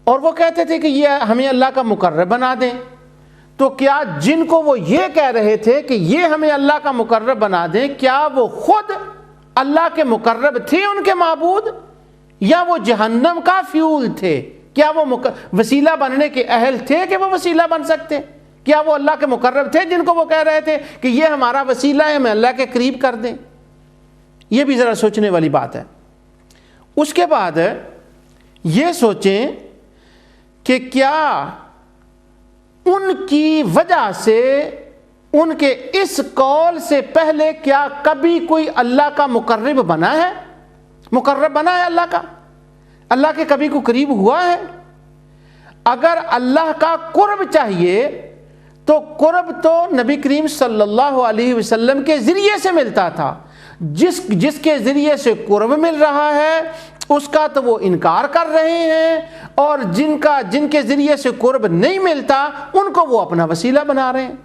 اور وہ کہتے تھے کہ یہ ہمیں اللہ کا مقرب بنا دیں. تو کیا جن کو وہ یہ کہہ رہے تھے کہ یہ ہمیں اللہ کا مقرب بنا دیں، کیا وہ خود اللہ کے مقرب تھے ان کے معبود، یا وہ جہنم کا فیول تھے؟ کیا وہ وسیلہ بننے کے اہل تھے کہ وہ وسیلہ بن سکتے؟ کیا وہ اللہ کے مقرب تھے جن کو وہ کہہ رہے تھے کہ یہ ہمارا وسیلہ ہے، ہمیں اللہ کے قریب کر دیں؟ یہ بھی ذرا سوچنے والی بات ہے. اس کے بعد یہ سوچیں کہ کیا ان کی وجہ سے، ان کے اس قول سے پہلے کیا کبھی کوئی اللہ کا مقرب بنا ہے؟ مقرب بنا ہے اللہ کا؟ اللہ کے کبھی کو قریب ہوا ہے؟ اگر اللہ کا قرب چاہیے تو قرب تو نبی کریم صلی اللہ علیہ وسلم کے ذریعے سے ملتا تھا. جس کے ذریعے سے قرب مل رہا ہے اس کا تو وہ انکار کر رہے ہیں، اور جن کے ذریعے سے قرب نہیں ملتا ان کو وہ اپنا وسیلہ بنا رہے ہیں.